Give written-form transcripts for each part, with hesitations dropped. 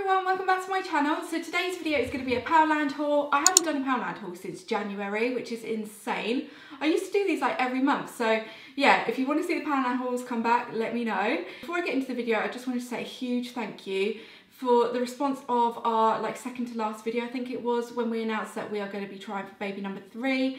everyone, welcome back to my channel. So today's video is going to be a Poundland haul. I haven't done a Poundland haul since January, which is insane. I used to do these like every month, so yeah, if you want to see the Poundland hauls come back, let me know. Before I get into the video, I just wanted to say a huge thank you for the response of our second to last video, I think it was, when we announced that we are going to be trying for baby number 3.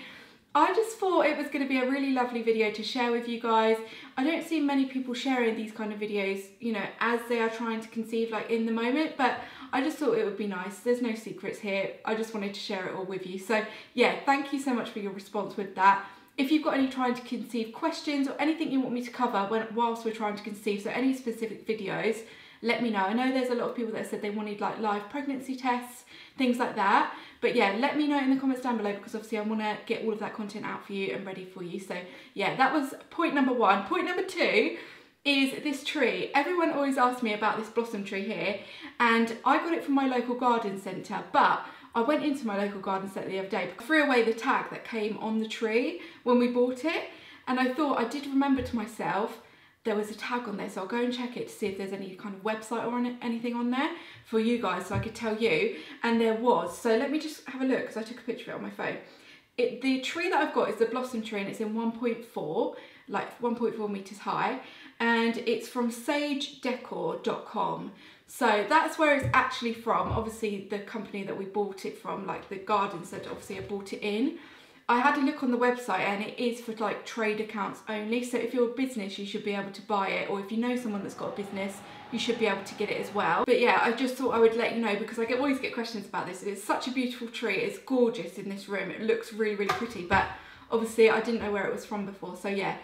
I just thought it was going to be a really lovely video to share with you guys. I don't see many people sharing these kind of videos, you know, as they are trying to conceive like in the moment, but I just thought it would be nice. There's no secrets here. I just wanted to share it all with you. So yeah, thank you so much for your response with that. If you've got any trying to conceive questions or anything you want me to cover whilst we're trying to conceive, so any specific videos, let me know. I know there's a lot of people that said they wanted like live pregnancy tests, things like that. But yeah, let me know in the comments down below, because obviously I want to get all of that content out for you and ready for you. So yeah, that was point number 1. Point number 2 is this tree. Everyone always asks me about this blossom tree here, and I got it from my local garden centre, but I went into my local garden centre the other day, threw away the tag that came on the tree when we bought it, and I thought, I did remember to myself, there was a tag on there, so I'll go and check it to see if there's any kind of website or anything on there for you guys, so I could tell you, and there was. So let me just have a look, because I took a picture of it on my phone. The tree that I've got is the blossom tree, and it's in 1.4, like 1.4 metres high, and it's from sagedecor.com. So that's where it's actually from. Obviously the company that we bought it from, like the garden centre, obviously I bought it in. I had a look on the website, and it is for like trade accounts only. So if you're a business, you should be able to buy it, or if you know someone that's got a business, you should be able to get it as well. But yeah, I just thought I would let you know, because I always get questions about this. It's such a beautiful tree. It's gorgeous in this room. It looks really, really pretty, but obviously I didn't know where it was from before. So yeah,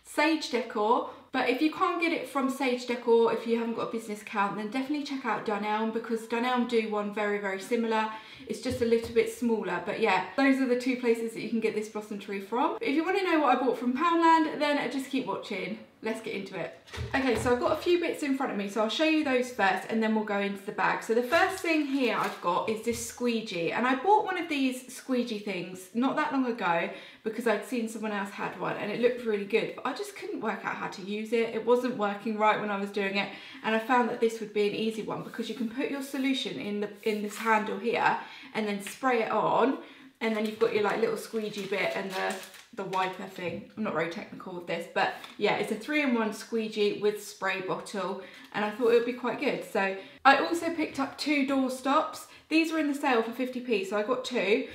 Sage Decor. But if you can't get it from Sage Decor, if you haven't got a business account, then definitely check out Dunelm, because Dunelm do one very, very similar. It's just a little bit smaller. But yeah, those are the 2 places that you can get this blossom tree from. But if you want to know what I bought from Poundland, then just keep watching. Let's get into it. Okay, so I've got a few bits in front of me, so I'll show you those first, and then we'll go into the bag. So the first thing here I've got is this squeegee, and I bought one of these squeegee things not that long ago because I'd seen someone else had one and it looked really good, but I just couldn't work out how to use it. It wasn't working right when I was doing it, and I found that this would be an easy one, because you can put your solution in this handle here and then spray it on, and then you've got your like little squeegee bit and the wiper thing. I'm not very technical with this, but yeah, it's a 3-in-1 squeegee with spray bottle, and I thought it would be quite good. So I also picked up 2 door stops. These were in the sale for 50p, so I got 2.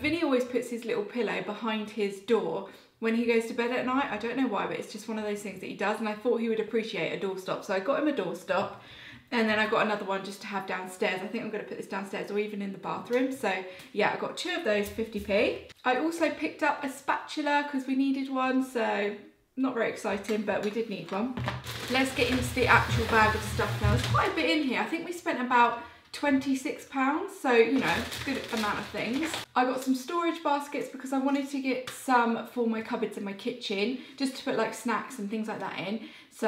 Vinny always puts his little pillow behind his door when he goes to bed at night. I don't know why, but it's just one of those things that he does, and I thought he would appreciate a door stop, so I got him a door stop. And then I got another one just to have downstairs. I think I'm going to put this downstairs or even in the bathroom. So yeah, I got 2 of those, 50p. I also picked up a spatula because we needed one. So not very exciting, but we did need one. Let's get into the actual bag of stuff now. There's quite a bit in here. I think we spent about £26, so you know, good amount of things. I got some storage baskets because I wanted to get some for my cupboards in my kitchen, just to put like snacks and things like that in. So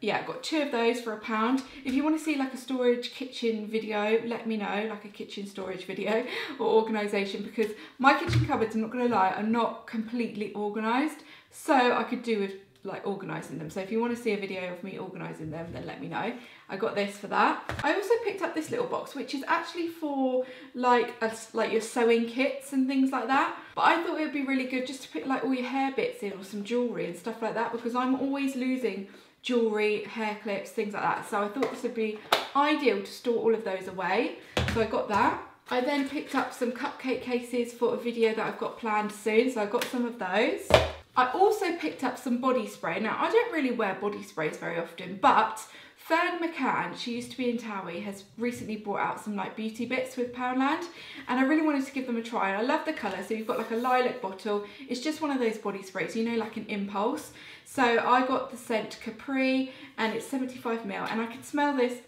yeah, I got 2 of those for £1. If you want to see like a storage kitchen video, let me know, like a kitchen storage video or organisation, because my kitchen cupboards, I'm not going to lie, are not completely organised, so I could do with like organising them. So if you want to see a video of me organising them, then let me know. I got this for that. I also picked up this little box, which is actually for like your sewing kits and things like that, but I thought it would be really good just to put like all your hair bits in, or some jewellery and stuff like that, because I'm always losing jewellery, hair clips, things like that. So I thought this would be ideal to store all of those away, so I got that. I then picked up some cupcake cases for a video that I've got planned soon, so I got some of those. I also picked up some body spray. Now, I don't really wear body sprays very often, but Fern McCann, she used to be in Towie, has recently brought out some like beauty bits with Poundland, and I really wanted to give them a try, and I love the colour. So you've got like a lilac bottle. It's just one of those body sprays, you know, like an impulse. So I got the scent Capri, and it's 75ml, and I could smell this.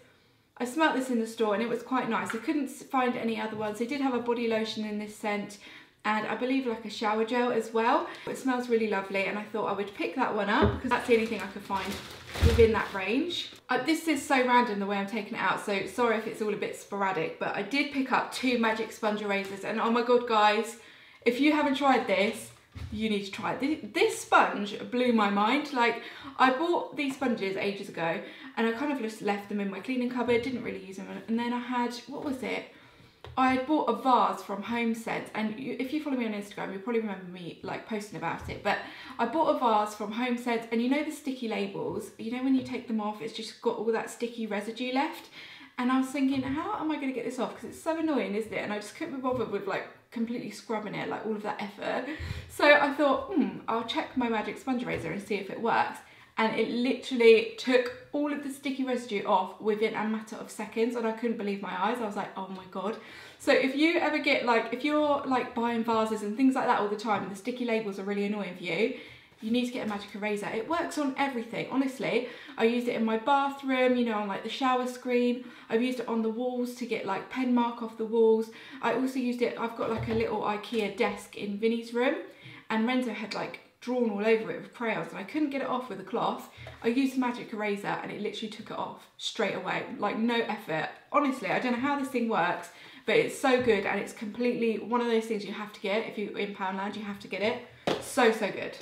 I smelled this in the store, and it was quite nice. I couldn't find any other ones. They did have a body lotion in this scent, and I believe like a shower gel as well. It smells really lovely, and I thought I would pick that one up because that's the only thing I could find within that range. This is so random the way I'm taking it out, so sorry if it's all a bit sporadic, but I did pick up 2 magic sponge erasers, and oh my god guys, if you haven't tried this, you need to try it. This sponge blew my mind. Like, I bought these sponges ages ago and I kind of just left them in my cleaning cupboard, didn't really use them. And then I had, what was it? I had bought a vase from Home Sense, and if you follow me on Instagram, you'll probably remember me like posting about it, but I bought a vase from Home Sense, and you know the sticky labels, you know when you take them off, it's just got all that sticky residue left, and I was thinking, how am I going to get this off, because it's so annoying, isn't it? And I just couldn't be bothered with like completely scrubbing it, like all of that effort. So I thought, I'll check my magic sponge eraser and see if it works. And it literally took all of the sticky residue off within a matter of seconds, and I couldn't believe my eyes. I was like, oh my God. So if you ever get like, if you're like buying vases and things like that all the time and the sticky labels are really annoying for you, you need to get a magic eraser. It works on everything, honestly. I used it in my bathroom, you know, on like the shower screen. I've used it on the walls to get like pen mark off the walls. I also used it, I've got like a little IKEA desk in Vinny's room, and Renzo had like drawn all over it with crayons and I couldn't get it off with a cloth. I used the magic eraser and it literally took it off straight away, like no effort. Honestly, I don't know how this thing works, but it's so good, and it's completely one of those things you have to get. If you're in Poundland, you have to get it. So good.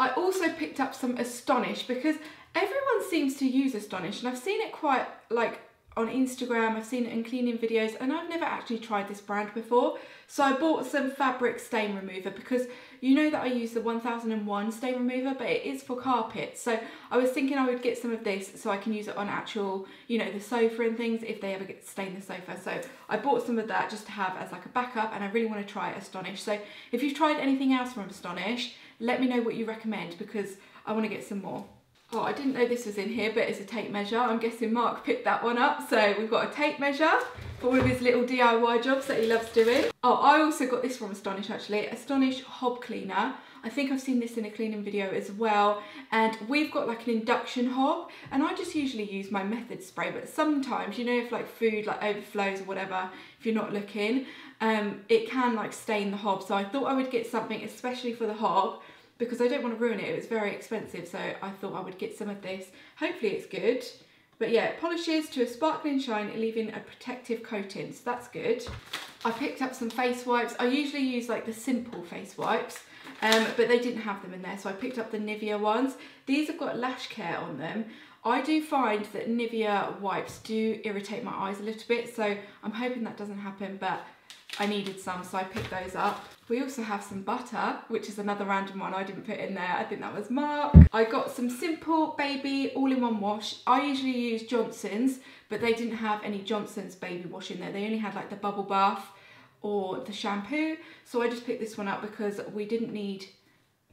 I also picked up some Astonish because everyone seems to use Astonish, and I've seen it quite like on Instagram, I've seen it in cleaning videos, and I've never actually tried this brand before. So I bought some fabric stain remover because you know that I use the 1001 stain remover, but it is for carpets. So I was thinking I would get some of this so I can use it on actual, you know, the sofa and things if they ever get stain the sofa. So I bought some of that just to have as like a backup, and I really want to try Astonish. So if you've tried anything else from Astonish, let me know what you recommend because I want to get some more. Oh, I didn't know this was in here, but it's a tape measure. I'm guessing Mark picked that one up. So we've got a tape measure for all of his little DIY jobs that he loves doing. Oh, I also got this from Astonish actually, Astonish Hob Cleaner. I think I've seen this in a cleaning video as well. And we've got like an induction hob, and I just usually use my method spray, but sometimes, you know, if like food like overflows or whatever, if you're not looking, it can like stain the hob. So I thought I would get something especially for the hob, because I don't want to ruin it. It was very expensive, so I thought I would get some of this. Hopefully it's good. But yeah, it polishes to a sparkling shine, leaving a protective coating, so that's good. I picked up some face wipes. I usually use like the simple face wipes, but they didn't have them in there, so I picked up the Nivea ones. These have got lash care on them. I do find that Nivea wipes do irritate my eyes a little bit, so I'm hoping that doesn't happen, but I needed some, so I picked those up. We also have some butter, which is another random one I didn't put in there. I think that was Mark. I got some simple baby all-in-one wash. I usually use Johnson's, but they didn't have any Johnson's baby wash in there. They only had like the bubble bath or the shampoo. So I just picked this one up because we didn't need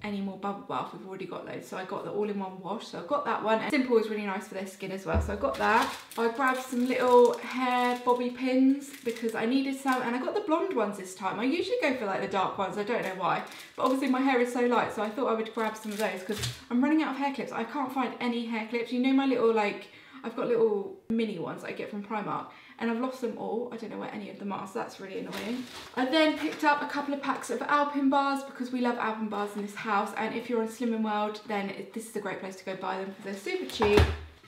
any more bubble bath. We've already got loads. So I got the all-in-one wash. So I got that one. And simple is really nice for their skin as well. So I got that. I grabbed some little hair bobby pins because I needed some, and I got the blonde ones this time. I usually go for like the dark ones. I don't know why, but obviously my hair is so light, so I thought I would grab some of those because I'm running out of hair clips. I can't find any hair clips. You know my little like, I've got little mini ones that I get from Primark, and I've lost them all. I don't know where any of them are, so that's really annoying. I then picked up a couple of packs of Alpen bars because we love Alpen bars in this house, and if you're on Slimming World, then this is a great place to go buy them because they're super cheap.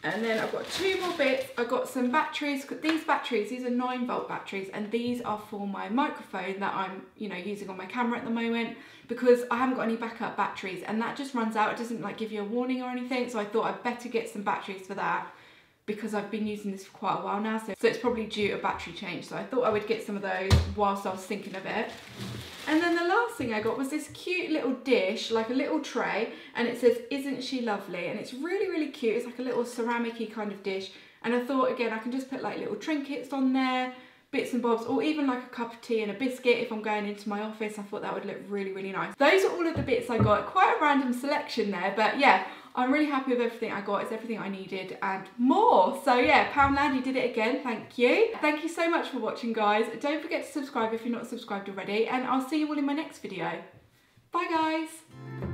And then I've got two more bits. I got some batteries. These batteries, these are 9-volt batteries, and these are for my microphone that I'm, you know, using on my camera at the moment because I haven't got any backup batteries, and that just runs out. It doesn't like give you a warning or anything, so I thought I'd better get some batteries for that, because I've been using this for quite a while now, so it's probably due a battery change. So I thought I would get some of those whilst I was thinking of it. And then the last thing I got was this cute little dish, like a little tray, and it says, "Isn't she lovely?" And it's really, really cute. It's like a little ceramic-y kind of dish. And I thought, again, I can just put like little trinkets on there, bits and bobs, or even like a cup of tea and a biscuit if I'm going into my office. I thought that would look really, really nice. Those are all of the bits I got. Quite a random selection there, but yeah, I'm really happy with everything I got. It's everything I needed and more. So yeah, Poundland, you did it again. Thank you. Thank you so much for watching, guys. Don't forget to subscribe if you're not subscribed already, and I'll see you all in my next video. Bye, guys.